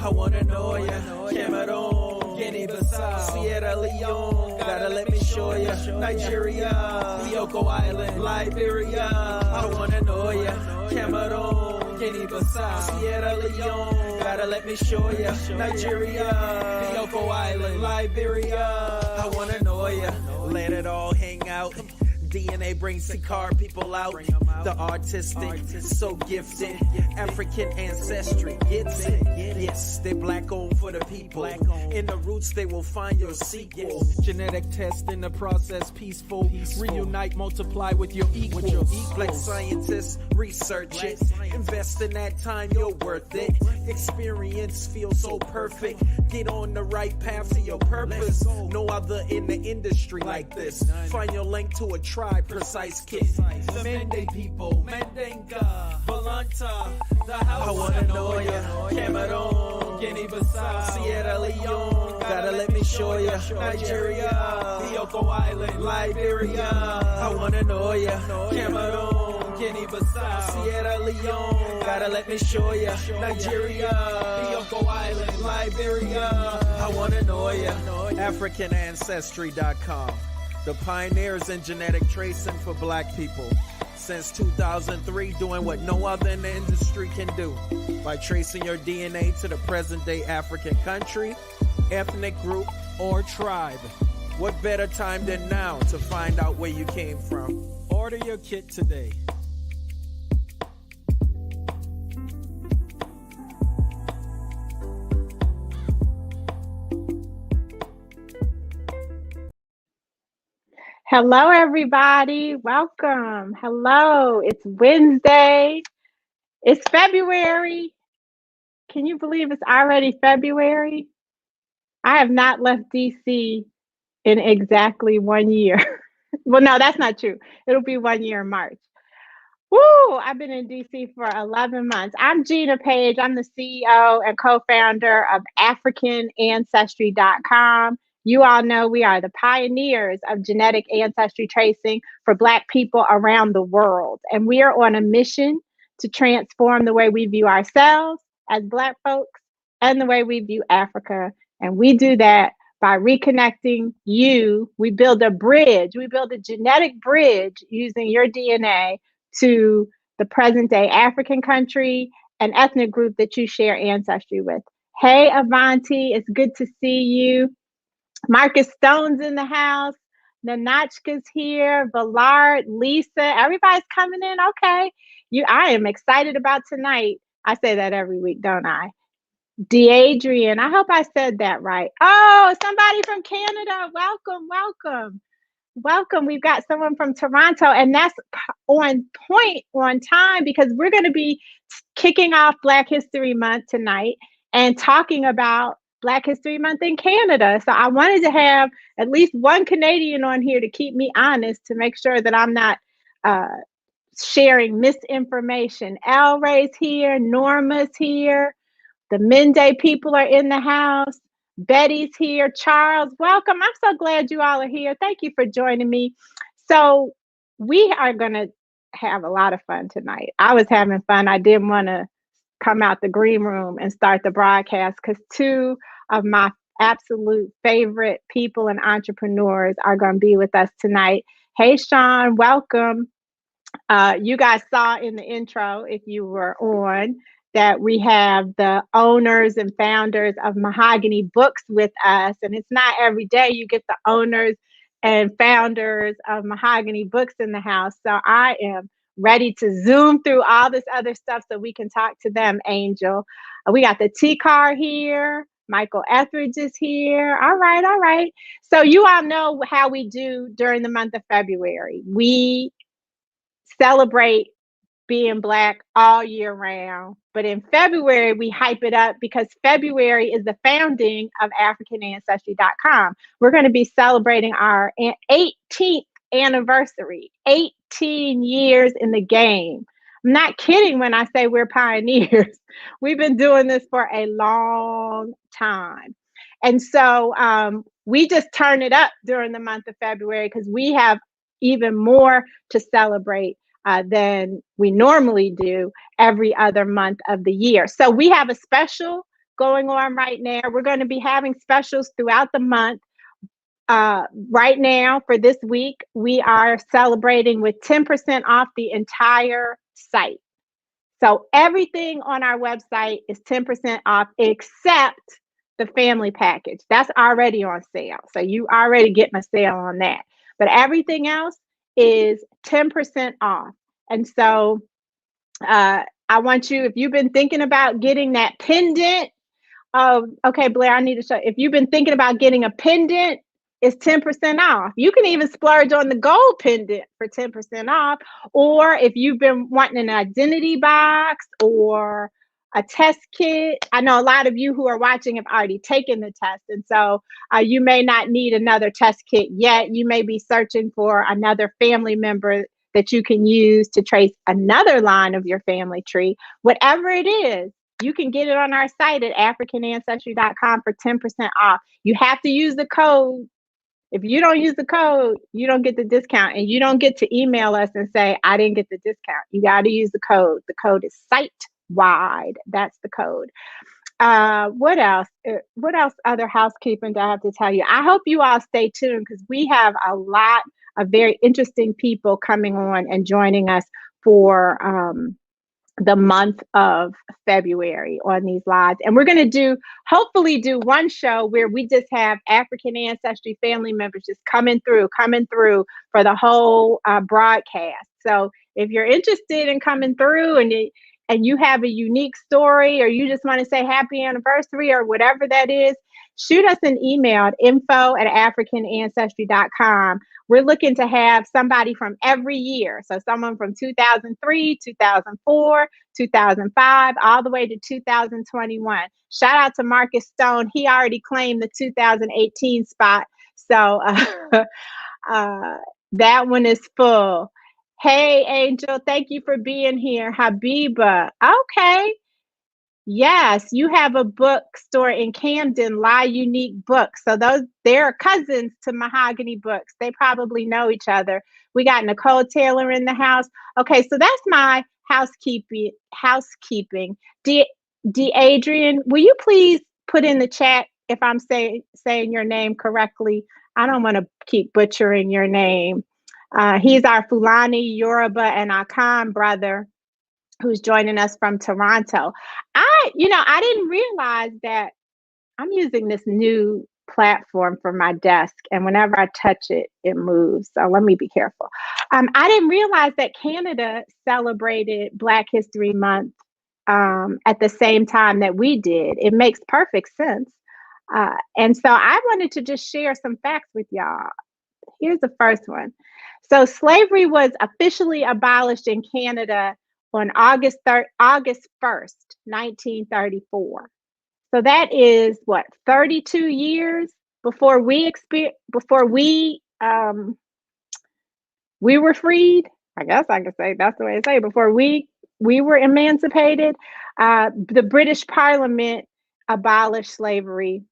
I wanna know ya. Cameroon, Guinea-Bissau, Sierra Leone. Gotta let me show ya. Nigeria, Bioko Island, Liberia. I wanna know ya. Cameroon, Guinea-Bissau, Sierra Leone. Gotta let me show ya. Nigeria, Bioko Island, Liberia. I wanna know ya. Let it all hang out. DNA brings cigar people out. The artistic, so gifted. African ancestry gets it. Yes, they black owned for the people. In the roots, they will find your sequel. Genetic test in the process, peaceful. Reunite, multiply with your equals. Black scientists, research it. Invest in that time, you're worth it. Experience feels so perfect. Get on the right path to your purpose. No other in the industry like this. Find your link to a tribe, precise kit. The Mende people, Mendenga, Volanta, the house. I wanna know ya. Cameroon, Guinea-Bissau, Sierra Leone. Gotta let me show ya. Nigeria, Bioko Island, Liberia. I wanna know ya. Cameroon, Guinea-Bissau, Sierra Leone. Gotta let me show ya. Nigeria, Bioko Island, Liberia. I wanna know ya. AfricanAncestry.com. The pioneers in genetic tracing for black people. Since 2003, doing what no other in the industry can do. By tracing your DNA to the present day African country, ethnic group, or tribe. What better time than now to find out where you came from? Order your kit today. Hello, everybody. Welcome. Hello. It's Wednesday. It's February. Can you believe it's already February? I have not left DC in exactly 1 year. Well, no, that's not true. It'll be 1 year in March. Woo! I've been in DC for 11 months. I'm Gina Page. I'm the CEO and co-founder of AfricanAncestry.com. You all know we are the pioneers of genetic ancestry tracing for Black people around the world. And we are on a mission to transform the way we view ourselves as Black folks and the way we view Africa. And we do that by reconnecting you. We build a bridge. We build a genetic bridge using your DNA to the present day African country and ethnic group that you share ancestry with. Hey, Avanti, it's good to see you. Marcus Stone's in the house. Nanachka's here. Vallard, Lisa, everybody's coming in. Okay. I am excited about tonight. I say that every week, don't I? Deadrian, I hope I said that right. Oh, somebody from Canada. Welcome, welcome. Welcome. We've got someone from Toronto, and that's on point, on time, because we're going to be kicking off Black History Month tonight and talking about Black History Month in Canada. So I wanted to have at least one Canadian on here to keep me honest, to make sure that I'm not sharing misinformation. El Ray's here, Norma's here, the Mende people are in the house, Betty's here, Charles, welcome. I'm so glad you all are here. Thank you for joining me. So we are going to have a lot of fun tonight. I was having fun. I didn't want to come out the green room and start the broadcast because two of my absolute favorite people and entrepreneurs are going to be with us tonight. Hey, Sean, welcome. You guys saw in the intro, if you were on, that we have the owners and founders of Mahogany Books with us. And it's not every day you get the owners and founders of Mahogany Books in the house. So I am ready to zoom through all this other stuff so we can talk to them, Angel. We got the T-Car here. Michael Etheridge is here. All right, all right. So you all know how we do during the month of February. We celebrate being Black all year round. But in February, we hype it up because February is the founding of AfricanAncestry.com. We're going to be celebrating our 18th anniversary, 18 years in the game. I'm not kidding when I say we're pioneers. We've been doing this for a long time. And so we just turn it up during the month of February because we have even more to celebrate than we normally do every other month of the year. So we have a special going on right now. We're going to be having specials throughout the month. Right now, for this week, we are celebrating with 10% off the entire site. So everything on our website is 10% off except the family package. That's already on sale. So you already getting a sale on that. But everything else is 10% off. And so I want you, if you've been thinking about getting that pendant, oh, okay, Blair, I need to show. If you've been thinking about getting a pendant, it's 10% off. You can even splurge on the gold pendant for 10% off. Or if you've been wanting an identity box or a test kit, I know a lot of you who are watching have already taken the test. And so you may not need another test kit yet. You may be searching for another family member that you can use to trace another line of your family tree. Whatever it is, you can get it on our site at AfricanAncestry.com for 10% off. You have to use the code. If you don't use the code, you don't get the discount, and you don't get to email us and say, I didn't get the discount. You got to use the code. The code is site-wide. That's the code. What else? What else other housekeeping do I have to tell you? I hope you all stay tuned because we have a lot of very interesting people coming on and joining us for the month of February on these lives. And we're going to hopefully do one show where we just have African ancestry family members just coming through for the whole broadcast. So if you're interested in coming through and you have a unique story, or you just want to say happy anniversary or whatever that is, shoot us an email at info@africanancestry.com. We're looking to have somebody from every year. So someone from 2003, 2004, 2005, all the way to 2021. Shout out to Marcus Stone. He already claimed the 2018 spot. So that one is full. Hey, Angel, thank you for being here. Habiba. Okay. Yes, you have a bookstore in Camden, Lie Unique Books. So they're cousins to Mahogany Books. They probably know each other. We got Nicole Taylor in the house. Okay, so that's my housekeeping. Adrian, will you please put in the chat if I'm saying your name correctly? I don't want to keep butchering your name. He's our Fulani, Yoruba, and Akan brother who's joining us from Toronto. I didn't realize that I'm using this new platform for my desk, and whenever I touch it, it moves. So let me be careful. I didn't realize that Canada celebrated Black History Month at the same time that we did. It makes perfect sense. And so I wanted to just share some facts with y'all. Here's the first one. So slavery was officially abolished in Canada on August 1st, 1934. So that is what, 32 years before we were freed. I guess I could say that's the way to say it. Before we were emancipated, the British Parliament abolished slavery.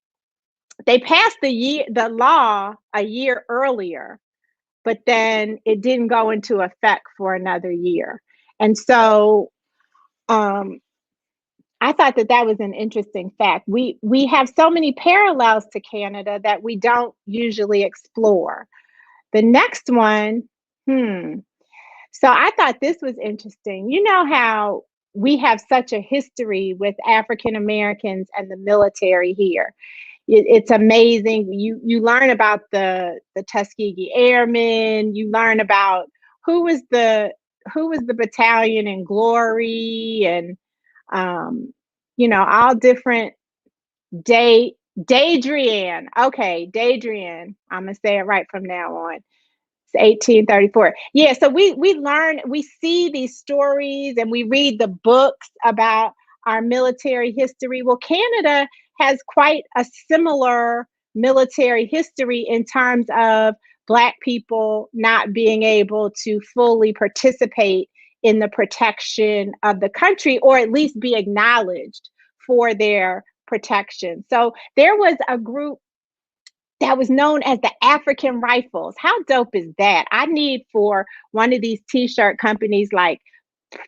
They passed the law a year earlier, but then it didn't go into effect for another year. And so I thought that was an interesting fact. We have so many parallels to Canada that we don't usually explore. The next one, so I thought this was interesting. You know how we have such a history with African Americans and the military here. It's amazing. You learn about the Tuskegee Airmen. You learn about who was the battalion in Glory, and all different Dadrian. Okay, Dadrian. I'm gonna say it right from now on. It's 1834. Yeah, so we learn, we see these stories, and we read the books about our military history. Well, Canada has quite a similar military history in terms of Black people not being able to fully participate in the protection of the country, or at least be acknowledged for their protection. So there was a group that was known as the African Rifles. How dope is that? I need for one of these t-shirt companies like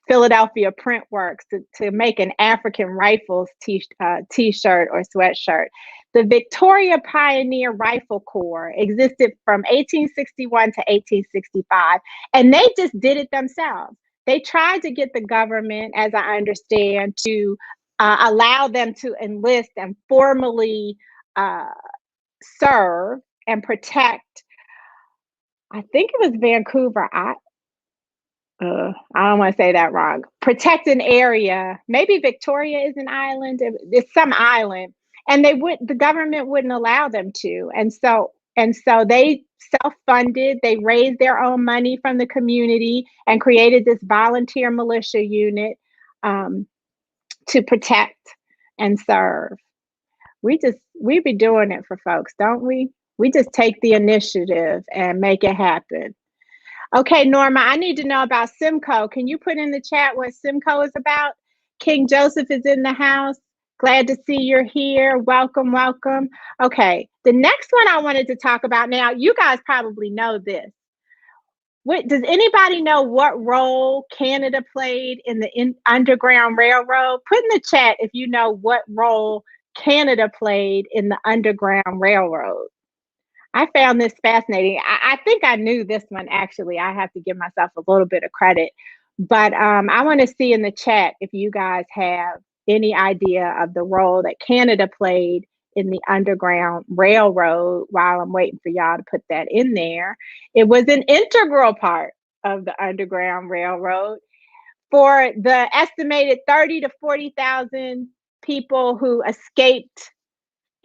Philadelphia Print Works to make an African Rifles t-shirt or sweatshirt. The Victoria Pioneer Rifle Corps existed from 1861 to 1865, and they just did it themselves. They tried to get the government, as I understand, to allow them to enlist and formally serve and protect. I think it was Vancouver. I don't want to say that wrong. Protect an area. Maybe Victoria is an island. It's some island, and the government wouldn't allow them to. And so they self-funded. They raised their own money from the community and created this volunteer militia unit to protect and serve. We be doing it for folks, don't we? We just take the initiative and make it happen. Okay, Norma, I need to know about Simcoe. Can you put in the chat what Simcoe is about? King Joseph is in the house. Glad to see you're here. Welcome, welcome. Okay, the next one I wanted to talk about now, you guys probably know this. Does anybody know what role Canada played in the Underground Railroad? Put in the chat if you know what role Canada played in the Underground Railroad. I found this fascinating. I think I knew this one, actually. I have to give myself a little bit of credit. But I want to see in the chat if you guys have any idea of the role that Canada played in the Underground Railroad while I'm waiting for y'all to put that in there. It was an integral part of the Underground Railroad. For the estimated 30 to 40,000 people who escaped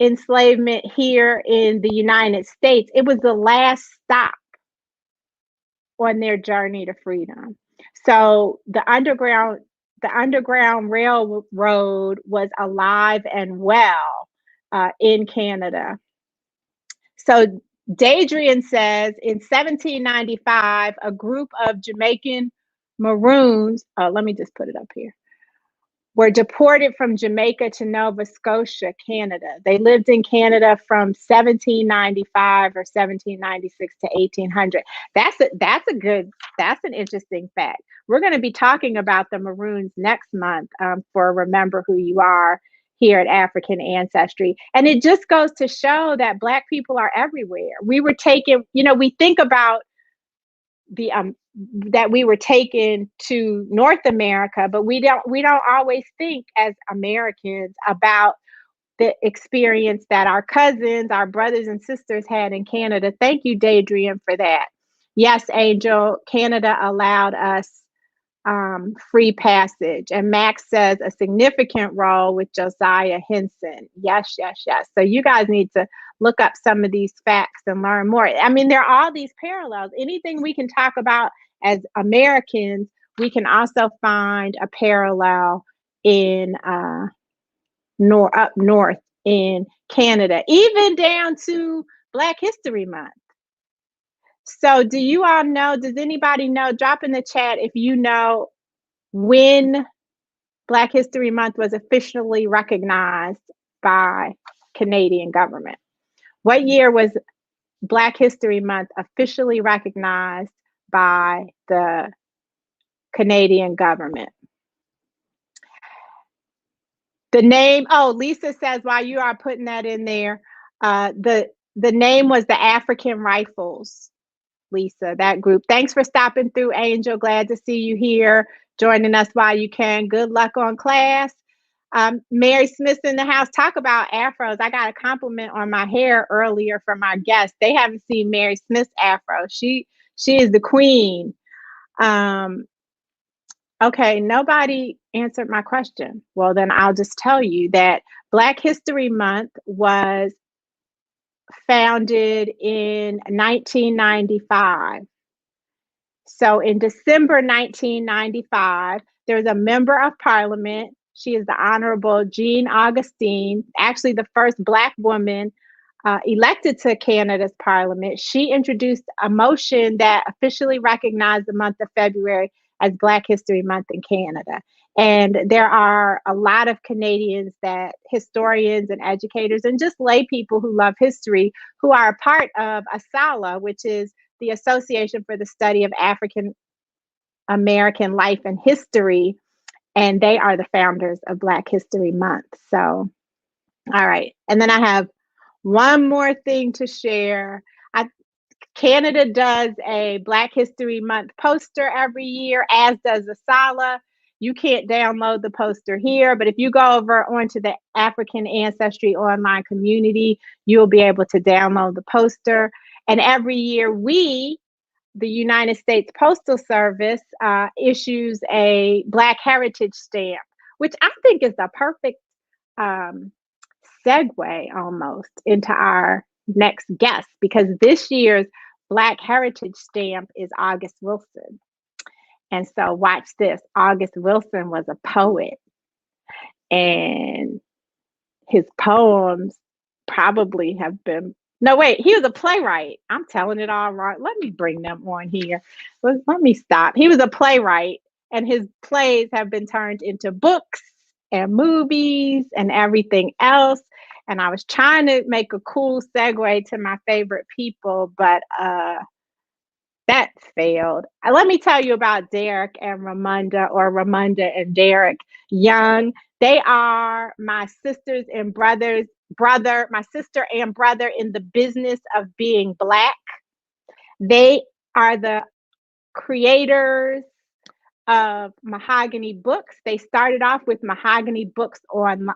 enslavement here in the United States, it was the last stop on their journey to freedom. So the Underground Railroad was alive and well in Canada. So Dadrian says in 1795, a group of Jamaican Maroons, let me just put it up here, were deported from Jamaica to Nova Scotia, Canada. They lived in Canada from 1795 or 1796 to 1800. That's an interesting fact. We're going to be talking about the Maroons next month for Remember Who You Are here at African Ancestry. And it just goes to show that Black people are everywhere. We were taken, we think about that we were taken to North America, but we don't always think as Americans about the experience that our cousins, our brothers and sisters had in Canada. Thank you, Dadrian, for that. Yes, Angel, Canada allowed us free passage. And Max says a significant role with Josiah Henson. Yes, yes, yes. So you guys need to look up some of these facts and learn more. I mean, there are all these parallels. Anything we can talk about as Americans, we can also find a parallel in up north in Canada, even down to Black History Month. So do you all know, does anybody know, drop in the chat if you know when Black History Month was officially recognized by Canadian government. What year was Black History Month officially recognized by the Canadian government? The name, Lisa says while you are putting that in there, the name was the African Rifles. Lisa, that group. Thanks for stopping through, Angel. Glad to see you here, joining us while you can. Good luck on class. Mary Smith's in the house. Talk about afros. I got a compliment on my hair earlier from our guest. They haven't seen Mary Smith's afro. She is the queen. Okay, nobody answered my question. Well, then I'll just tell you that Black History Month was founded in 1995. So in December 1995, there's a member of parliament. She is the Honorable Jean Augustine, actually the first Black woman elected to Canada's parliament. She introduced a motion that officially recognized the month of February as Black History Month in Canada. And there are a lot of Canadians, that historians and educators and just lay people who love history, who are a part of ASALA, which is the Association for the Study of African American life and history, and they are the founders of Black History Month. So, all right. And then I have one more thing to share. Canada does a Black History Month poster every year, as does Asala. You can't download the poster here, but if you go over onto the African Ancestry online community, you'll be able to download the poster. And every year, the United States Postal Service, issues a Black Heritage stamp, which I think is the perfect segue almost into our next guest, because this year's Black Heritage stamp is August Wilson. And so watch this. August Wilson was a poet, and his poems probably have been, no, wait, he was a playwright. I'm telling it all right. Let me bring them on here. Let me stop. He was a playwright, and his plays have been turned into books and movies and everything else. And I was trying to make a cool segue to my favorite people, but that failed. Let me tell you about Derrick and Ramunda, or Ramunda and Derrick Young. They are my sisters and my sister and brother in the business of being Black. They are the creators of Mahogany Books. They started off with Mahogany Books online,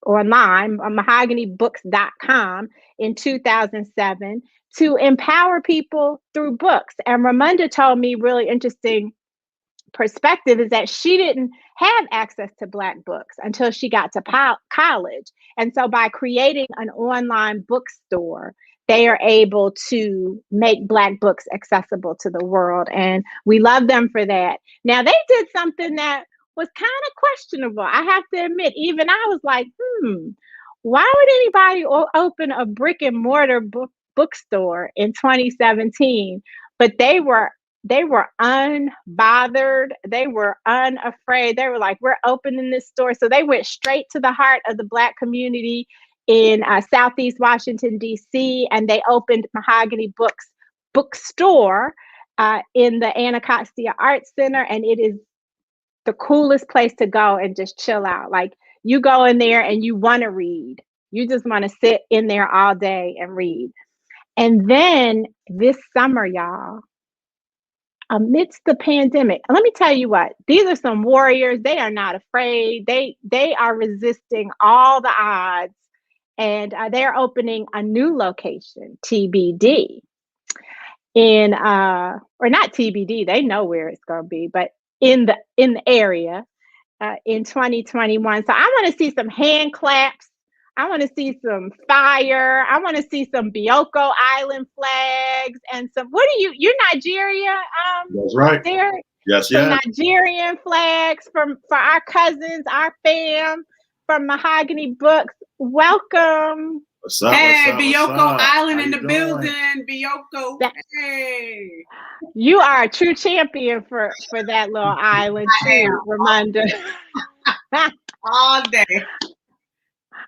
mahoganybooks.com in 2007, to empower people through books. And Ramunda told me really interesting perspective is that she didn't have access to Black books until she got to college. And so by creating an online bookstore, they are able to make Black books accessible to the world. And we love them for that. Now, they did something that was kind of questionable. I have to admit, even I was like, why would anybody open a brick and mortar bookstore in 2017? But they were unbothered. They were unafraid. They were like, we're opening this store. So they went straight to the heart of the Black community in Southeast Washington, D.C., and they opened Mahogany Books bookstore in the Anacostia Arts Center. And it is the coolest place to go and just chill out. Like, you go in there and you want to read. You just want to sit in there all day and read. And then this summer, y'all, amidst the pandemic, let me tell you what, these are some warriors. They are not afraid. They are resisting all the odds. And they're opening a new location, TBD, in or not TBD, they know where it's going to be, but in the area in 2021. So I want to see some hand claps. I want to see some fire. I want to see some Bioko Island flags and some, you're Nigeria? That's right. Derrick? Yes, some Nigerian flags for our cousins, our fam from Mahogany Books. Welcome. What's up? Hey, Bioko Island in the building. Bioko. Hey. You are a true champion for that little island too, Ramunda. All day.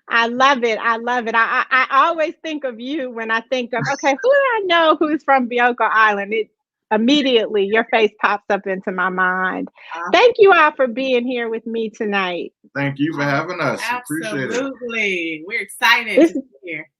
I love it. I always think of you when I think of, okay, who do I know who's from Bioko Island? It immediately, your face pops up into my mind. Thank you all for being here with me tonight. Thank you for having us. Absolutely. Appreciate it. We're excited to be here.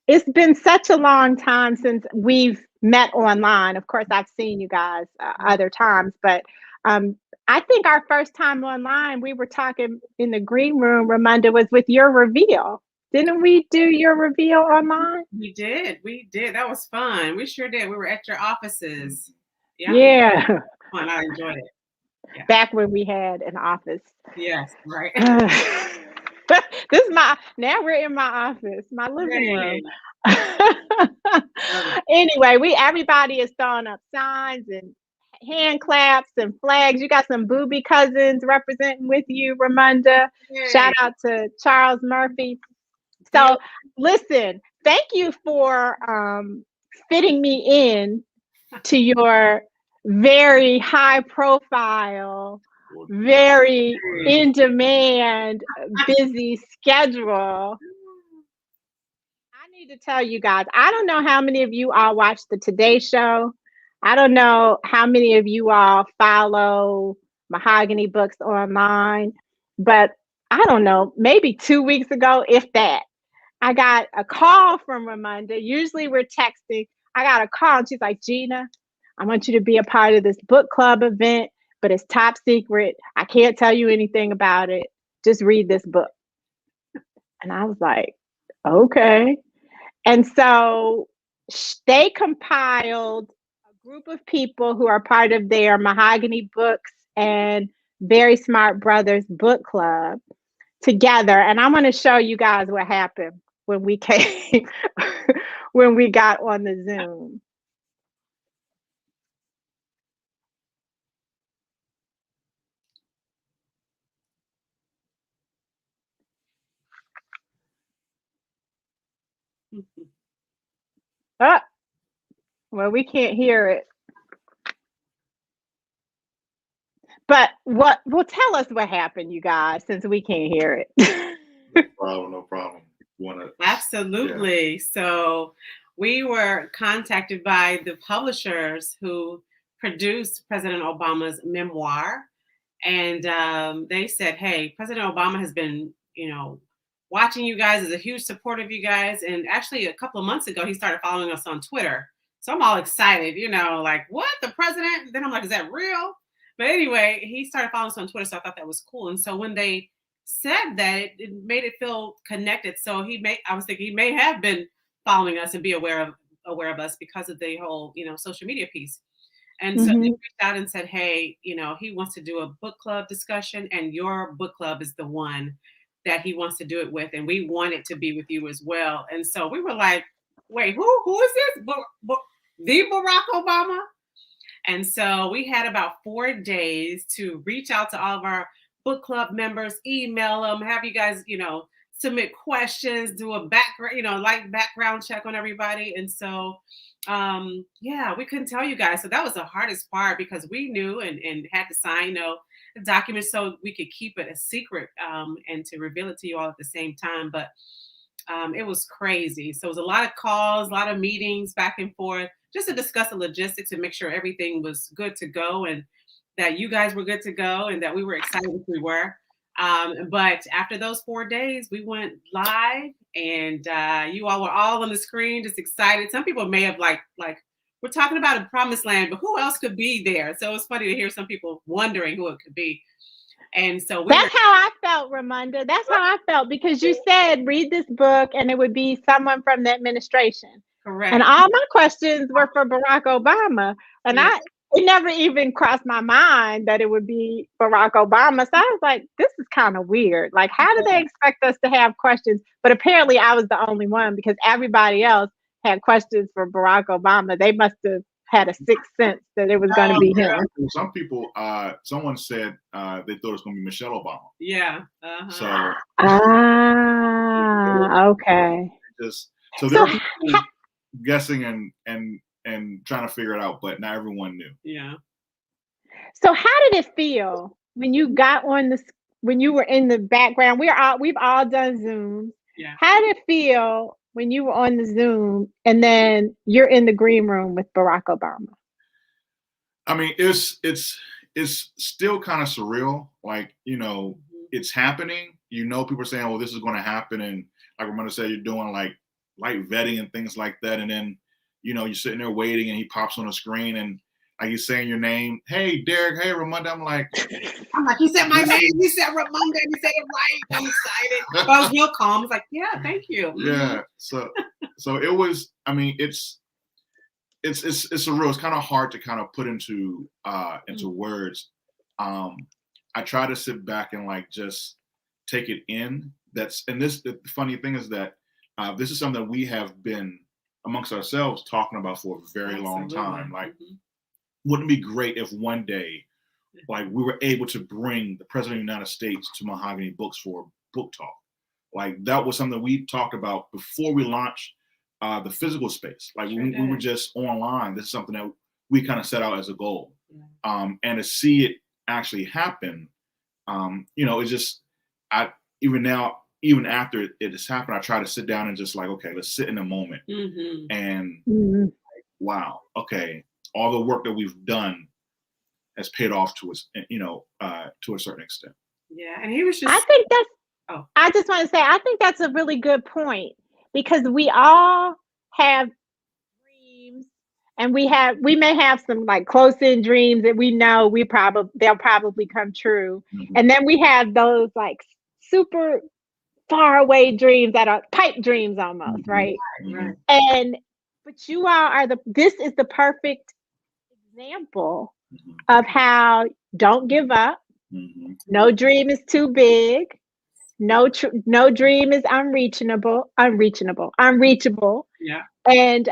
It's been such a long time since we've met online. Of course, I've seen you guys other times, but I think our first time online, we were talking in the green room, Ramunda, was with your reveal. Didn't we do your reveal online? We did. That was fun. We sure did. We were at your offices. Yeah. Fun. I enjoyed it. Yeah. Back when we had an office. Yes, right. Now we're in my office, my living room. Anyway, everybody is throwing up signs and hand claps and flags. You got some booby cousins representing with you, Ramunda. Yay. Shout out to Charles Murphy. So listen, thank you for fitting me in to your very high profile, very in demand, busy schedule. I need to tell you guys, I don't know how many of you all watched the Today Show. I don't know how many of you all follow Mahogany Books online, but I don't know, maybe 2 weeks ago, if that, I got a call from Ramunda. Usually we're texting. I got a call and she's like, Gina, I want you to be a part of this book club event, but it's top secret. I can't tell you anything about it. Just read this book. And I was like, okay. And so they compiled a group of people who are part of their Mahogany Books and Very Smart Brothers book club together. And I'm going to show you guys what happened when we came, when we got on the Zoom. Oh, well, we can't hear it. But well, tell us what happened, you guys, since we can't hear it. No problem. Absolutely. Yeah. So we were contacted by the publishers who produced President Obama's memoir. And they said, hey, President Obama has been, watching you guys, is a huge supporter of you guys. And actually, a couple of months ago, he started following us on Twitter. So I'm all excited, like, what? The president? Then I'm like, is that real? But anyway, he started following us on Twitter. So I thought that was cool. And so when they said that, it made it feel connected. So I was thinking he may have been following us and be aware of us because of the whole, social media piece. And so they reached out and said, hey, he wants to do a book club discussion, and your book club is the one that he wants to do it with. And we want it to be with you as well. And so we were like, wait, who is this? The Barack Obama? And so we had about 4 days to reach out to all of our book club members, email them, have you guys, submit questions, do a background check on everybody. And so, we couldn't tell you guys. So that was the hardest part because we knew and had to sign, the documents so we could keep it a secret and to reveal it to you all at the same time. But it was crazy. So it was a lot of calls, a lot of meetings back and forth just to discuss the logistics and make sure everything was good to go and that you guys were good to go and that we were excited as we were. But after those 4 days, we went live and you all were all on the screen, just excited. Some people may have like we're talking about a promised land, but who else could be there? So it was funny to hear some people wondering who it could be. And so that's how I felt, Ramunda. That's how I felt because you said read this book and it would be someone from the administration. Correct. And all my questions were for Barack Obama. And it never even crossed my mind that it would be Barack Obama. So I was like, this is kind of weird. Like, how do they expect us to have questions? But apparently I was the only one because everybody else had questions for Barack Obama. They must have had a sixth sense that it was going to be him. Some people, someone said they thought it was going to be Michelle Obama. Yeah. So. Okay. So there were people guessing and trying to figure it out, but not everyone knew. Yeah. So how did it feel when you got on when you were in the background? We've all done Zooms. Yeah. How did it feel when you were on the Zoom and then you're in the green room with Barack Obama? I mean, it's still kind of surreal. Like, it's happening. People are saying, well, this is going to happen. And like Ramunda said, you're doing like light vetting and things like that. And then, you're sitting there waiting and he pops on the screen and like he's saying your name. Hey, Derrick. Hey, Ramunda. I'm like, he said my name. He said Ramunda. He said it right. I'm excited. But I was real calm. I was like, yeah, thank you. Yeah. So it was, I mean, it's surreal. It's kind of hard to kind of put into words. I try to sit back and like just take it in. The funny thing is that this is something that we have been amongst ourselves talking about for a very long time. Like, wouldn't it be great if one day, like, we were able to bring the President of the United States to Mahogany Books for book talk? Like, that was something we talked about before we launched the physical space. Like, we were just online. This is something that we kind of set out as a goal. And to see it actually happen, it's just, even after it has happened, I try to sit down and just like, okay, let's sit in a moment and wow, okay, all the work that we've done has paid off to us, to a certain extent. Yeah, and he was just. I think that's. Oh. I just want to say, I think that's a really good point, because we all have dreams, and we may have some like close-in dreams that we know they'll probably come true, and then we have those like super far away dreams that are pipe dreams almost, right? Right. But you all this is the perfect example of how don't give up. No dream is too big. No dream is unreachable. Yeah. And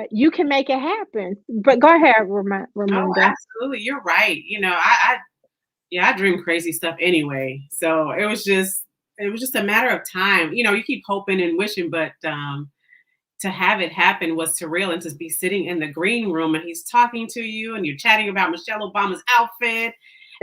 you can make it happen. But go ahead, Ramunda. Oh, absolutely. You're right. I dream crazy stuff anyway. So it was just a matter of time. You keep hoping and wishing, but to have it happen was surreal. And to be sitting in the green room and he's talking to you and you're chatting about Michelle Obama's outfit.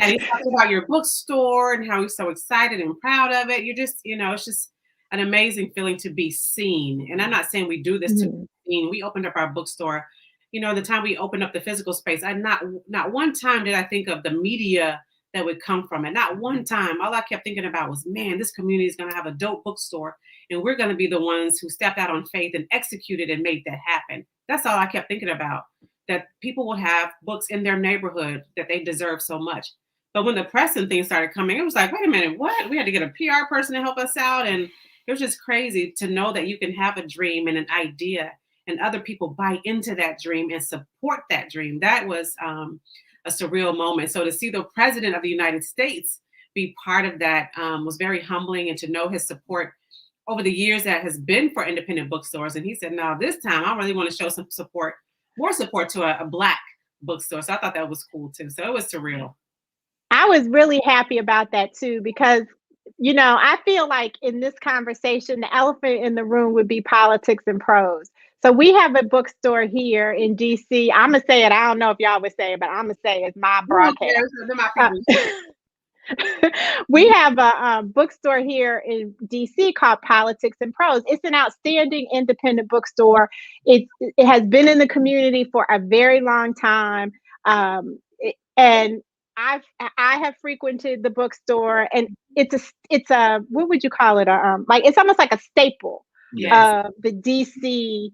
And he's talking about your bookstore and how he's so excited and proud of it. You're just, it's just an amazing feeling to be seen. And I'm not saying we do this to be seen. We opened up our bookstore, the time we opened up the physical space. Not one time did I think of the media that would come from it. Not one time. All I kept thinking about was, man, this community is going to have a dope bookstore. And we're going to be the ones who stepped out on faith and executed and made that happen. That's all I kept thinking about, that people will have books in their neighborhood that they deserve so much. But when the press and things started coming, it was like, wait a minute, what? We had to get a PR person to help us out. And it was just crazy to know that you can have a dream and an idea and other people buy into that dream and support that dream. That was a surreal moment. So to see the president of the United States be part of that was very humbling, and to know his support over the years that has been for independent bookstores. And he said, no, this time I really want to show some support, more support to a Black bookstore. So I thought that was cool too. So it was surreal. I was really happy about that too, because, I feel like in this conversation, the elephant in the room would be politics and prose. So we have a bookstore here in DC. I'm going to say it. I don't know if y'all would say it, but I'm going to say it's my broadcast. We have a bookstore here in DC called Politics and Prose. It's an outstanding independent bookstore. It has been in the community for a very long time. And I have frequented the bookstore, and it's a what would you call it? Like, it's almost like a staple of the DC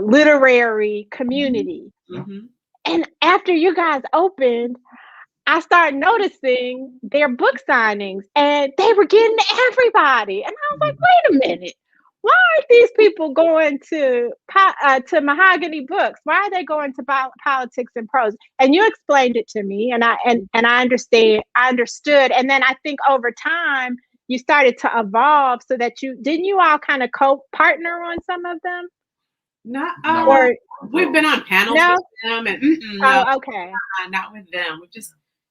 literary community. And after you guys opened, I started noticing their book signings, and they were getting everybody. And I was like, wait a minute. Why aren't these people going to Mahogany Books? Why are they going to Politics and Prose? And you explained it to me, and I understood. And then I think over time you started to evolve, so that didn't you all kind of co-partner on some of them? Or we've been on panels with them, and okay, not with them.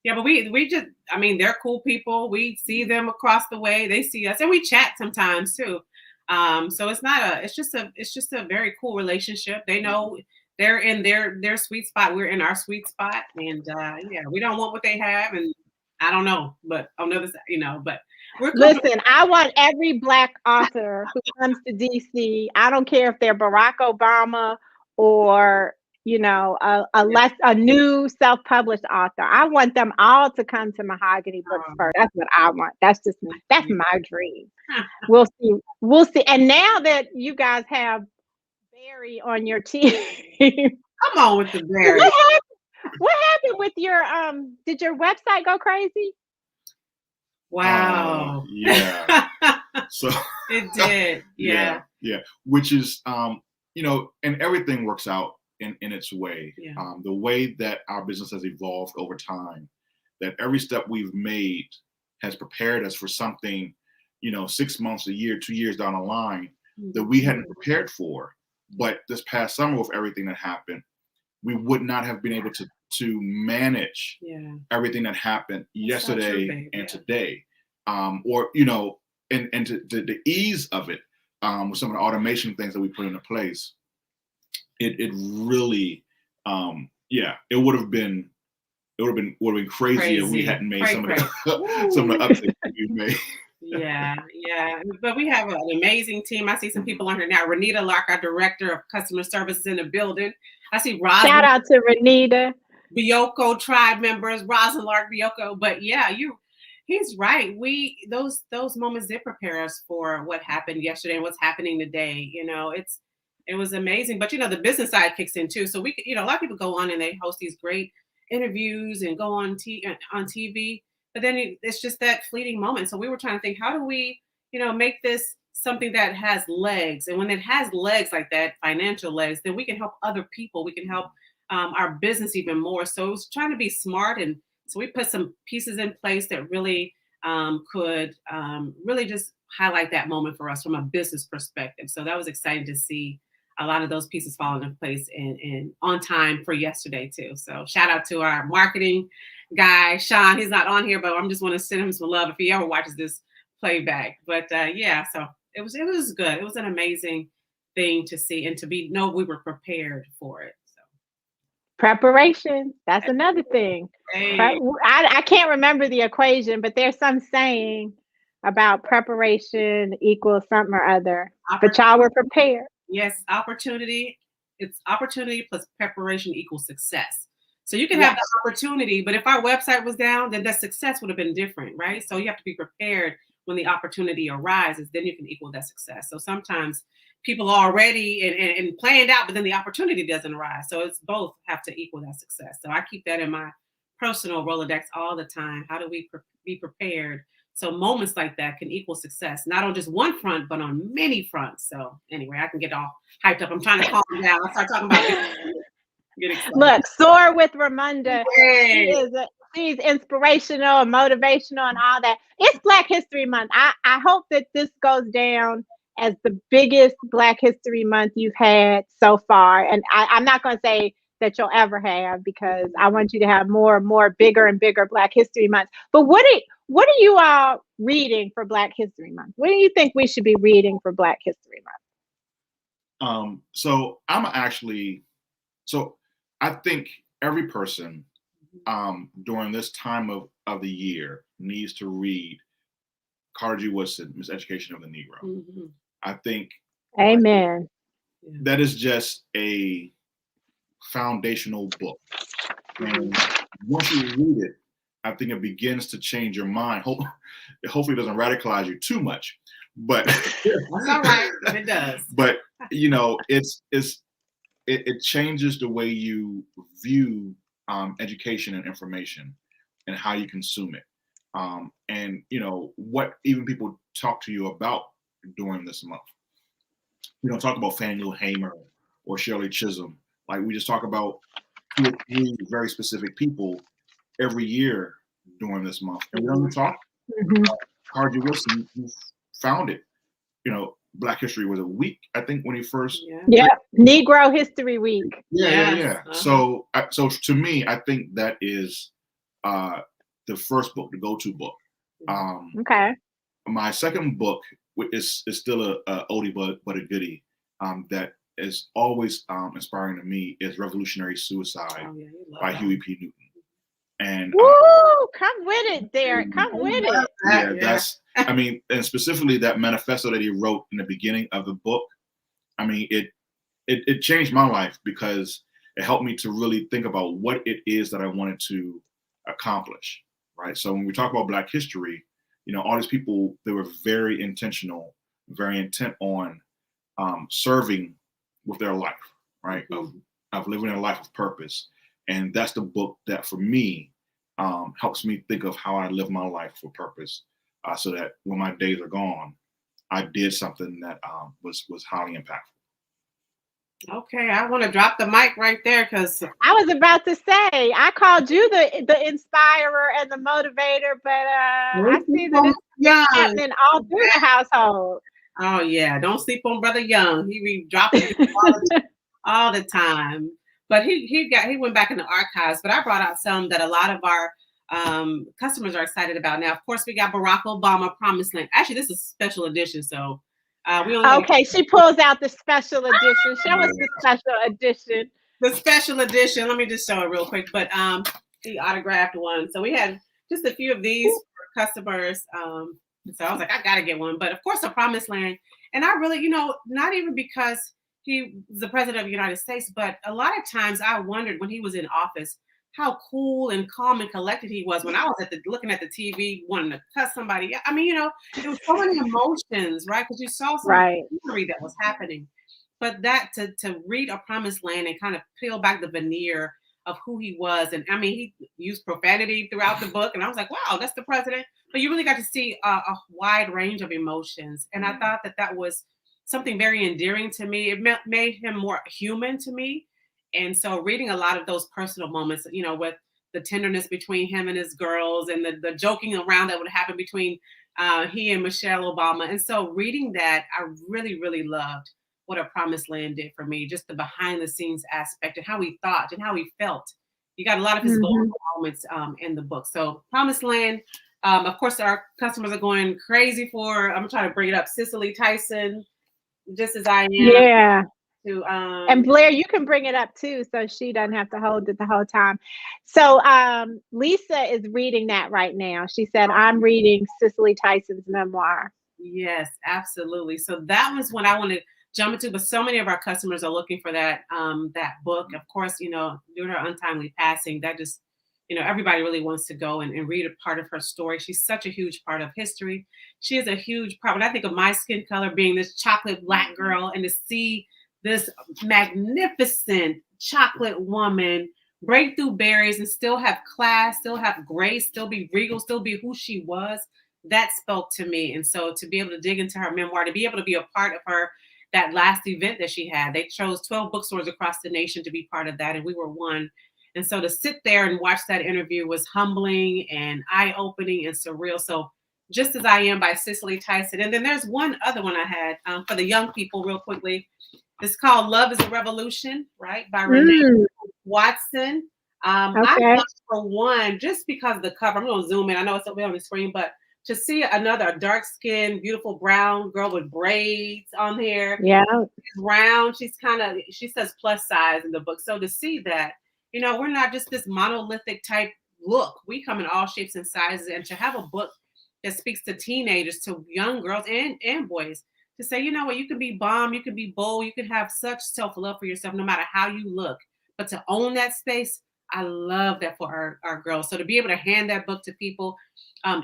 But we just, they're cool people. We see them across the way, they see us, and we chat sometimes too. So it's just a very cool relationship. They know they're in their sweet spot. We're in our sweet spot, and we don't want what they have, and I don't know, but on the other side, but listen, I want every Black author who comes to DC. I don't care if they're Barack Obama or a new self-published author. I want them all to come to Mahogany Books first. That's what I want. That's my dream. We'll see. And now that you guys have Barry on your team, come on with the Barry. What happened with your did your website go crazy? Wow. Yeah. So it did. Yeah. Which is and everything works out in its way. The way that our business has evolved over time, that every step we've made has prepared us for something, 6 months, a year, 2 years down the line that we hadn't prepared for. But this past summer, with everything that happened, we would not have been able to manage everything that happened yesterday and today, or and to the ease of it, with some of the automation things that we put into place. It really, it would have been crazy if we hadn't made some of the updates that we made. Yeah. But we have an amazing team. I see some people on here now. Renita Lark, our director of customer services, in the building. I see Shout out to Renita. Bioko tribe members, Rosin Lark Bioko. But yeah, he's right. Those moments did prepare us for what happened yesterday and what's happening today. It was amazing. But the business side kicks in too. So we could, a lot of people go on and they host these great interviews and go on TV. But then it's just that fleeting moment. So we were trying to think, how do we, make this something that has legs? And when it has legs like that, financial legs, then we can help other people. We can help our business even more. So it was trying to be smart. And so we put some pieces in place that really could really just highlight that moment for us from a business perspective. So that was exciting to see a lot of those pieces falling into place and on time for yesterday too. So shout out to our marketing guy, Sean. He's not on here, but I'm just want to send him some love if he ever watches this playback. But yeah, so it was good. It was an amazing thing to see and to know we were prepared for it. So preparation, that's another thing. hey. I can't remember the equation, but there's some saying about preparation equals something or other. But y'all were prepared. Yes, opportunity. It's opportunity plus preparation equals success. So you can have the opportunity, but if our website was down, then the success would have been different, right? So you have to be prepared when the opportunity arises, then you can equal that success. So sometimes people are already and planned out, but then the opportunity doesn't arise. So it's both have to equal that success. So I keep that in my personal Rolodex all the time. How do we be prepared? So moments like that can equal success, not on just one front, but on many fronts. So anyway, I can get all hyped up. I'm trying to calm down. I start talking about it. Look, Soar with Ramunda. She's inspirational and motivational and all that. It's Black History Month. I hope that this goes down as the biggest Black History Month you've had so far. And I'm not going to say that you'll ever have, because I want you to have more and more bigger and bigger Black History Months. But what are you all reading for Black History Month? What do you think we should be reading for Black History Month? So I think every person during this time of the year needs to read Carter G. Woodson, Miseducation of the Negro. Mm-hmm. I think Amen. That is just a foundational book. And once you read it, I think it begins to change your mind. Hopefully it doesn't radicalize you too much, but that's all right. It does. But it changes the way you view education and information and how you consume it. And what even people talk to you about during this month. We don't talk about Fannie Lou Hamer or Shirley Chisholm. Like, we just talk about 2 or 3 very specific people every year during this month. And we don't talk. Carter G. Woodson founded, Black History was a week, I think, when he first. Yeah, Negro History Week. Yeah. So to me, I think that is the first book, the go-to book. Okay. My second book is still a oldie but a goodie that is always inspiring to me is Revolutionary Suicide by Huey P. Newton. And come with it, Derrick. Come with it. Yeah, and specifically that manifesto that he wrote in the beginning of the book. It changed my life because it helped me to really think about what it is that I wanted to accomplish. Right. So when we talk about Black history, all these people, they were very intentional, very intent on serving with their life, right? Of living a life of purpose. And that's the book that, for me, helps me think of how I live my life for purpose, so that when my days are gone, I did something that was highly impactful. Okay, I want to drop the mic right there because I was about to say I called you the inspirer and the motivator, but I see that it's happening all through the household. Oh yeah, don't sleep on Brother Young. He be dropping all the time. But he went back in the archives. But I brought out some that a lot of our customers are excited about. Now, of course, we got Barack Obama, Promised Land. Actually, this is a special edition, so. She pulls out the special edition. Show us the special edition. The special edition. Let me just show it real quick. But he autographed one. So we had just a few of these for customers. So I was like, I gotta get one. But of course, a Promised Land. And I really, not even because he was the president of the United States, but a lot of times I wondered when he was in office how cool and calm and collected he was when I was looking at the TV, wanting to cuss somebody. I mean, it was so many emotions, right? Because you saw some Right. scenery that was happening. But that to read A Promised Land and kind of peel back the veneer of who he was, and I mean, he used profanity throughout the book, and I was like, wow, that's the president. But you really got to see a wide range of emotions, and I thought that was something very endearing to me. It made him more human to me. And so reading a lot of those personal moments, with the tenderness between him and his girls and the joking around that would happen between he and Michelle Obama. And so reading that, I really, really loved what A Promised Land did for me, just the behind the scenes aspect and how he thought and how he felt. You got a lot of his vulnerable moments in the book. So Promised Land, of course, our customers are going crazy for, I'm trying to bring it up, Cicely Tyson, Just As I Am. Yeah. To, And Blair, you can bring it up too, so she doesn't have to hold it the whole time. So Lisa is reading that right now. She said, I'm reading Cicely Tyson's memoir. Yes, absolutely. So that was what I wanted to jump into, but so many of our customers are looking for that book. Of course, due to her untimely passing, that just, everybody really wants to go and read a part of her story. She's such a huge part of history. She is a huge part. When I think of my skin color being this chocolate Black girl, and to see this magnificent chocolate woman break through barriers and still have class, still have grace, still be regal, still be who she was, that spoke to me. And so to be able to dig into her memoir, to be able to be a part of that last event that she had, they chose 12 bookstores across the nation to be part of that, and we were one. And so to sit there and watch that interview was humbling and eye-opening and surreal. So Just As I Am by Cicely Tyson. And then there's one other one I had for the young people real quickly. It's called Love is a Revolution, right? By Renee Watson. I love for one, just because of the cover. I'm going to zoom in. I know it's up there on the screen, but to see another dark-skinned, beautiful brown girl with braids on there. Yeah. She's round. She says plus size in the book. So to see that, we're not just this monolithic type look. We come in all shapes and sizes. And to have a book that speaks to teenagers, to young girls and boys, to say, you know what, you can be bomb, you can be bold, you can have such self-love for yourself no matter how you look. But to own that space, I love that for our girls. So to be able to hand that book to people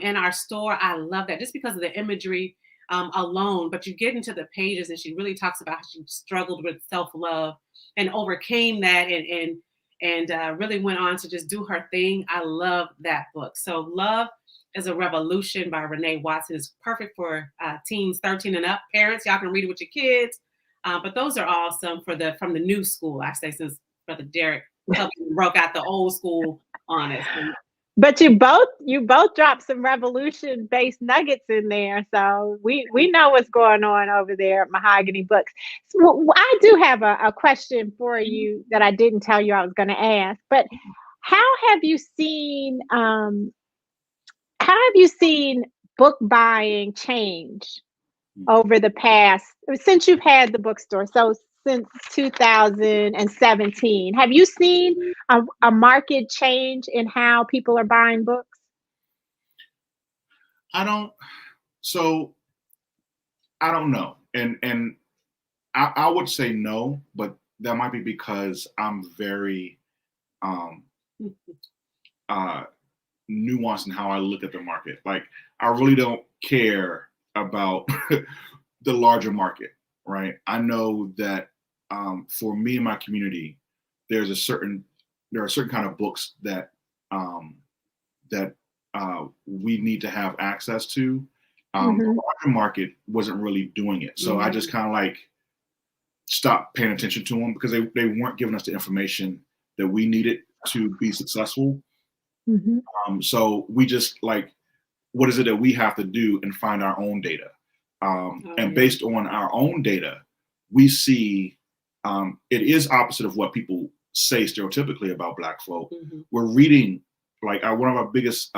in our store, I love that just because of the imagery alone. But you get into the pages and she really talks about how she struggled with self-love and overcame that and really went on to just do her thing. I love that book. So Love is a Revolution by Renee Watson is perfect for teens 13 and up. Parents, y'all can read it with your kids. But those are awesome from the new school, I say, since Brother Derrick broke out the old school on us. But you both dropped some revolution-based nuggets in there, so we know what's going on over there at Mahogany Books. So I do have a question for you that I didn't tell you I was going to ask. But how have you seen book buying change over the past since you've had the bookstore? So since 2017, have you seen a market change in how people are buying books? I don't know. And I would say no, but that might be because I'm very nuanced in how I look at the market. Like, I really don't care about the larger market, right? I know that for me and my community, there are certain kind of books that we need to have access to. The larger market wasn't really doing it, so I just kind of like stopped paying attention to them because they weren't giving us the information that we needed to be successful. So we just like, what is it that we have to do and find our own data? And based on our own data, we see it is opposite of what people say stereotypically about Black folk. We're reading, like one of our biggest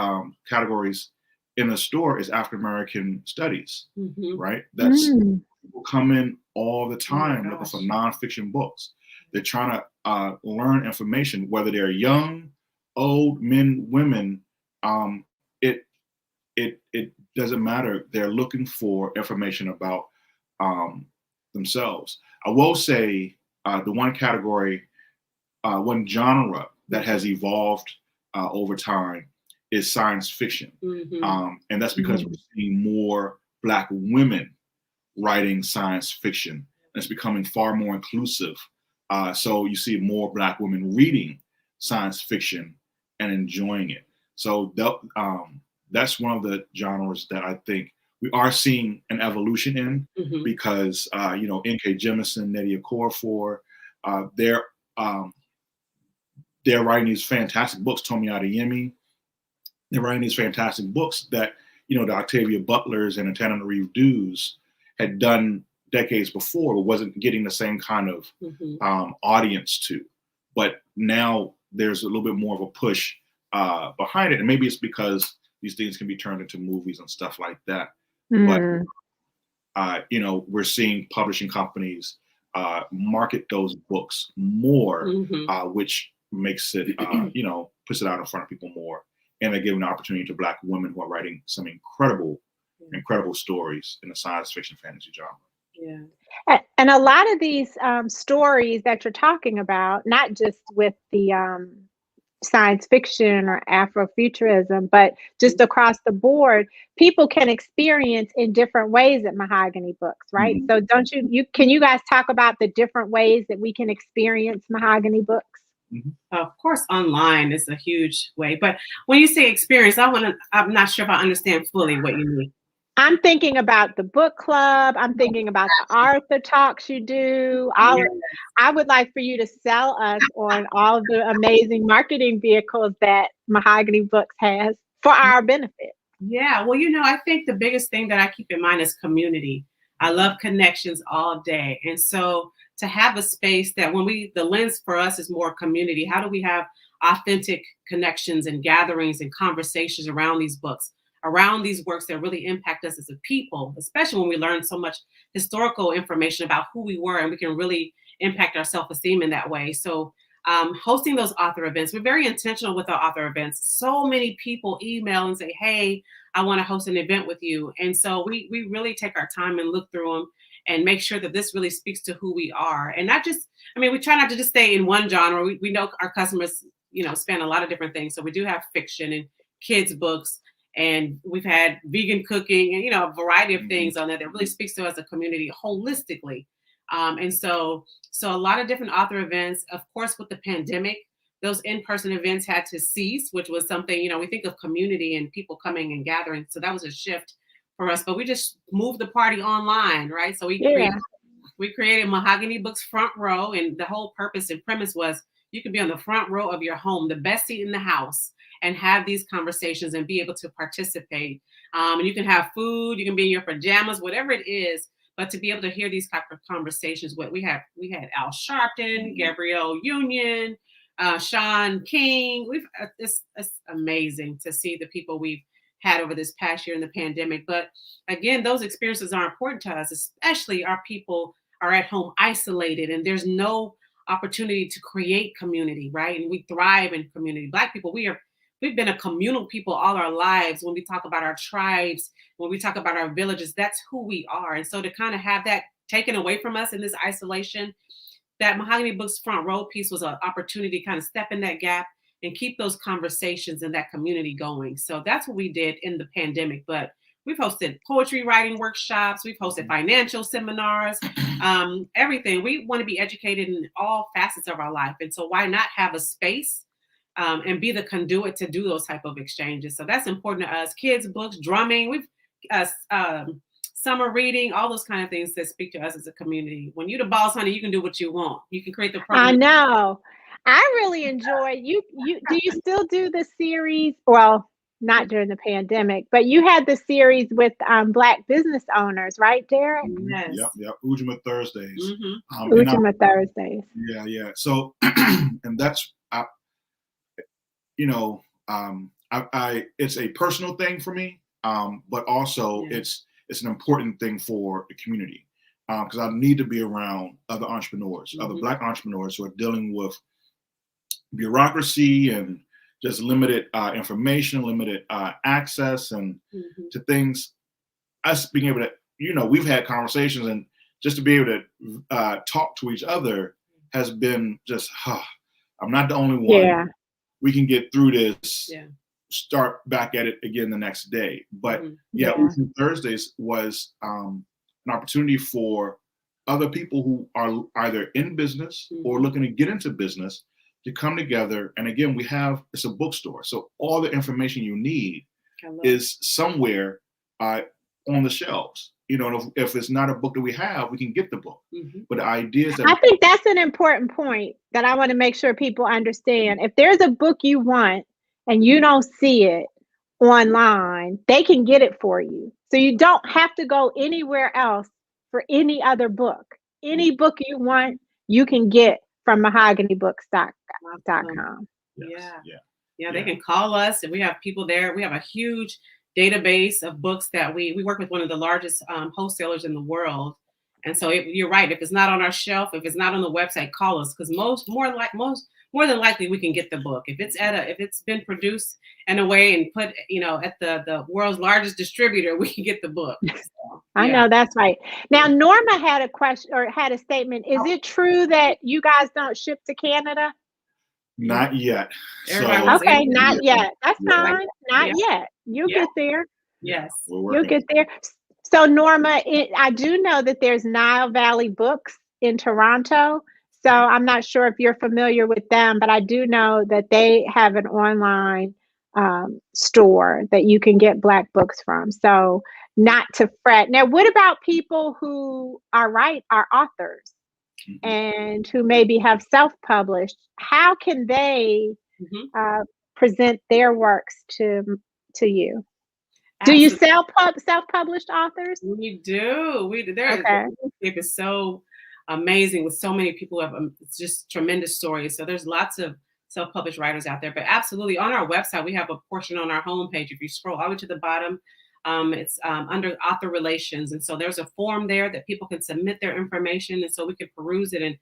categories in the store is African American studies, right? That's people come in all the time looking for nonfiction books. They're trying to learn information, whether they're young, old, men, women. It doesn't matter. They're looking for information about themselves. I will say the one category, one genre that has evolved over time is science fiction. And that's because we're seeing more Black women writing science fiction. And it's becoming far more inclusive. So you see more Black women reading science fiction and enjoying it. So that's one of the genres that I think we are seeing an evolution in, because N.K. Jemisin, Nnedi Okorafor, they're writing these fantastic books. Tomi Adeyemi, they're writing these fantastic books that the Octavia Butlers and Antananarive Dews had done decades before, but wasn't getting the same kind of audience to. But now there's a little bit more of a push behind it, and maybe it's because these things can be turned into movies and stuff like that. But we're seeing publishing companies market those books more, which makes it puts it out in front of people more, and they give an opportunity to Black women who are writing some incredible stories in the science fiction fantasy genre. Yeah. And a lot of these stories that you're talking about, not just with the science fiction or Afrofuturism, but just across the board, people can experience in different ways at Mahogany Books, right? So can you guys talk about the different ways that we can experience Mahogany Books? Of course, online is a huge way. But when you say experience, I'm not sure if I understand fully what you mean. I'm thinking about the book club. I'm thinking about the Arthur talks you do. I would like for you to sell us on all the amazing marketing vehicles that Mahogany Books has for our benefit. Yeah, well, I think the biggest thing that I keep in mind is community. I love connections all day. And so to have a space that the lens for us is more community, how do we have authentic connections and gatherings and conversations around these books, around these works that really impact us as a people, especially when we learn so much historical information about who we were, and we can really impact our self-esteem in that way. So hosting those author events, we're very intentional with our author events. So many people email and say, hey, I want to host an event with you. And so we really take our time and look through them and make sure that this really speaks to who we are. And not just, we try not to just stay in one genre. We know our customers, span a lot of different things. So we do have fiction and kids books, and we've had vegan cooking and, a variety of things on there that really speaks to us as a community holistically. And so a lot of different author events. Of course, with the pandemic, those in-person events had to cease, which was something, we think of community and people coming and gathering. So that was a shift for us, but we just moved the party online, right? So we created Mahogany Books Front Row, and the whole purpose and premise was you can be on the front row of your home, the best seat in the house, and have these conversations and be able to participate. And you can have food, you can be in your pajamas, whatever it is, but to be able to hear these type of conversations. We had Al Sharpton, Gabrielle Union, Sean King. It's amazing to see the people we've had over this past year in the pandemic. But again, those experiences are important to us, especially our people are at home isolated and there's no opportunity to create community, right? And we thrive in community. Black people, we've been a communal people all our lives. When we talk about our tribes, when we talk about our villages, that's who we are. And so to kind of have that taken away from us in this isolation, that Mahogany Books Front Row piece was an opportunity to kind of step in that gap and keep those conversations and that community going. So that's what we did in the pandemic. But we've hosted poetry writing workshops. We've hosted financial seminars, everything. We want to be educated in all facets of our life. And so why not have a space and be the conduit to do those type of exchanges? So that's important to us. Kids, books, drumming, we've summer reading, all those kind of things that speak to us as a community. When you're the boss, honey, you can do what you want. You can create the program. I know. I really enjoy you. Do you still do the series? Well, not during the pandemic, but you had the series with Black business owners, right, Derrick? Yes. Yep. Ujima Thursdays. Ujima Thursdays. Yeah. So, and that's, it's a personal thing for me, but also it's an important thing for the community, because I need to be around other entrepreneurs, other Black entrepreneurs who are dealing with bureaucracy and just limited information, limited access and to things. Us being able to, we've had conversations and just to be able to talk to each other has been just, I'm not the only one. Yeah. We can get through this. Yeah. Start back at it again the next day. But Yeah. Ocean Thursdays was an opportunity for other people who are either in business or looking to get into business to come together. And again, it's a bookstore. So all the information you need is somewhere on the shelves. You know, if it's not a book that we have, we can get the book. But the idea is that I think that's an important point that I want to make sure people understand. If there's a book you want and you don't see it online, they can get it for you. So you don't have to go anywhere else for any other book. Any book you want, you can get from mahoganybooks.com. Yeah, they can call us, and we have people there. We have a huge database of books that we work with one of the largest wholesalers in the world. And so you're right. If it's not on our shelf, if it's not on the website, call us, because more than likely we can get the book. If it's been produced in a way and put, at the world's largest distributor, we can get the book. So, I know that's right. Now, Norma had a question or had a statement. Is it true that you guys don't ship to Canada? Not yet. Okay, not yet. That's fine. Not yet. You'll get there. Yes. You'll get there. So Norma, I do know that there's Nile Valley Books in Toronto. So I'm not sure if you're familiar with them, but I do know that they have an online store that you can get Black books from. So not to fret. Now, what about people who are authors and who maybe have self-published? How can they present their works to you? Do you sell self-published authors? We do. The landscape is so amazing with so many people who have just tremendous stories. So there's lots of self-published writers out there. But absolutely, on our website, we have a portion on our homepage. If you scroll all the way to the bottom, it's under author relations. And so there's a form there that people can submit their information. And so we can peruse it and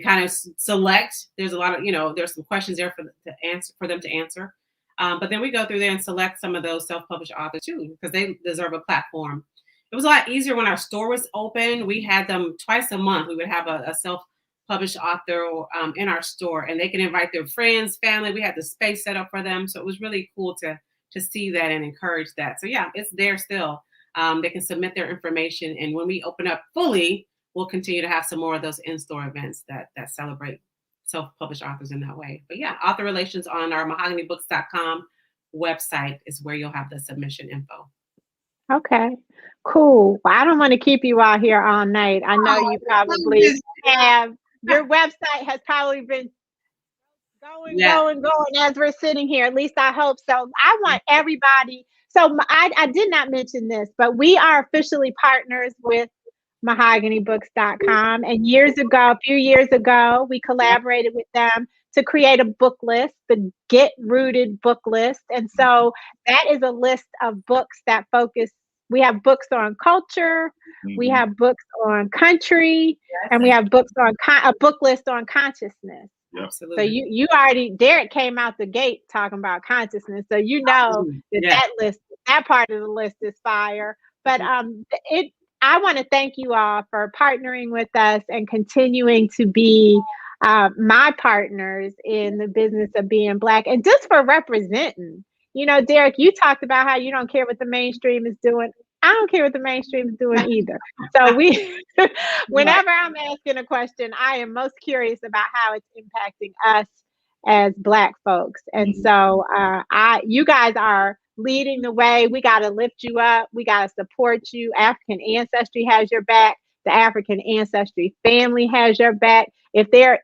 kind of select. There's a lot of, there's some questions there for them to answer. But then we go through there and select some of those self-published authors too, because they deserve a platform. It was a lot easier when our store was open. We had them twice a month. We would have a self-published author in our store, and they can invite their friends, family. We had the space set up for them. So it was really cool to see that and encourage that. So yeah, it's there still. They can submit their information. And when we open up fully, we'll continue to have some more of those in-store events that celebrate self-published authors in that way. But yeah, author relations on our mahoganybooks.com website is where you'll have the submission info. Okay, cool. Well, I don't want to keep you out here all night. I know you probably have, your website has probably been going as we're sitting here. At least I hope so. I want everybody. So I did not mention this, but we are officially partners with mahoganybooks.com. And a few years ago, we collaborated with them to create a book list, the Get Rooted book list. And so that is a list of books that focus. We have books on culture, we have books on country, and we have books on a book list on consciousness. Absolutely. So you already, Derrick came out the gate talking about consciousness. So that part of the list is fire. But I want to thank you all for partnering with us and continuing to be my partners in the business of being Black, and just for representing. Derrick, you talked about how you don't care what the mainstream is doing. I don't care what the mainstream is doing either. So whenever I'm asking a question, I am most curious about how it's impacting us as Black folks. And so you guys are leading the way. We got to lift you up. We got to support you. African Ancestry has your back. The African Ancestry family has your back. If there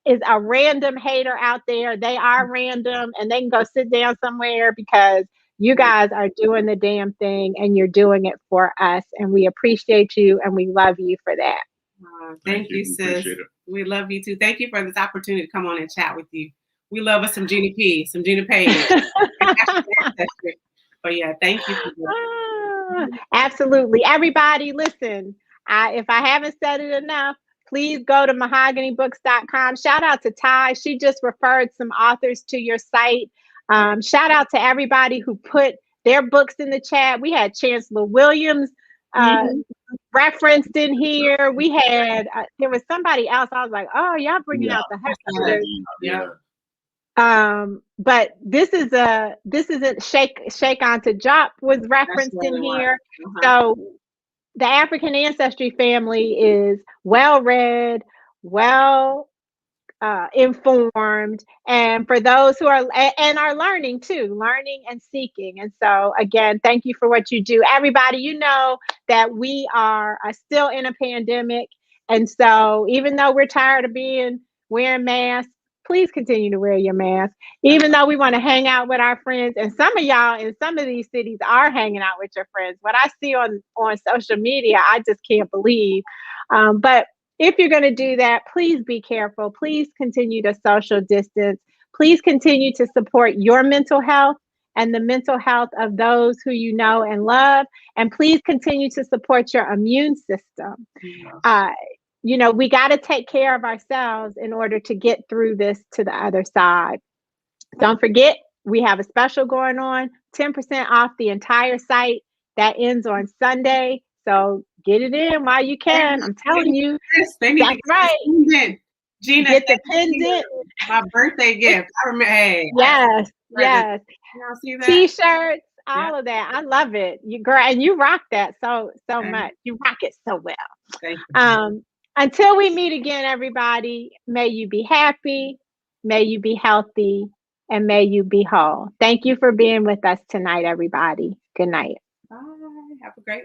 is a random hater out there, they are random, and they can go sit down somewhere, because you guys are doing the damn thing and you're doing it for us. And we appreciate you and we love you for that. Thank you, sis. We love you too. Thank you for this opportunity to come on and chat with you. We love us some Gina P, some Gina Page. But yeah, thank you. Absolutely. Everybody, listen, if I haven't said it enough, please go to mahoganybooks.com. Shout out to Ty. She just referred some authors to your site. Shout out to everybody who put their books in the chat. We had Chancellor Williams referenced in here. We had there was somebody else. I was like, oh, y'all bringing out the Hecklers. Yeah. But this isn't Shake On to Drop was referenced in here. So the African Ancestry family is well read, well informed, and for those who are learning too, learning and seeking. And so again, thank you for what you do, everybody. You know that we are still in a pandemic, and so even though we're tired of wearing masks, please continue to wear your mask. Even though we want to hang out with our friends, and some of y'all in some of these cities are hanging out with your friends. What I see on social media, I just can't believe. But if you're going to do that, please be careful. Please continue to social distance. Please continue to support your mental health and the mental health of those who you know and love. And please continue to support your immune system. We got to take care of ourselves in order to get through this to the other side. Don't forget, we have a special going on, 10% off the entire site. That ends on Sunday. So get it in while you can. I'm telling you. That's right. Gina, get the pendant. My birthday gift. I remember. Hey. Yes. Y'all see that? T-shirts, all of that. I love it. And you rock that so much. You rock it so well. Thank you. Until we meet again, everybody, may you be happy, may you be healthy, and may you be whole. Thank you for being with us tonight, everybody. Good night. Bye. Have a great one.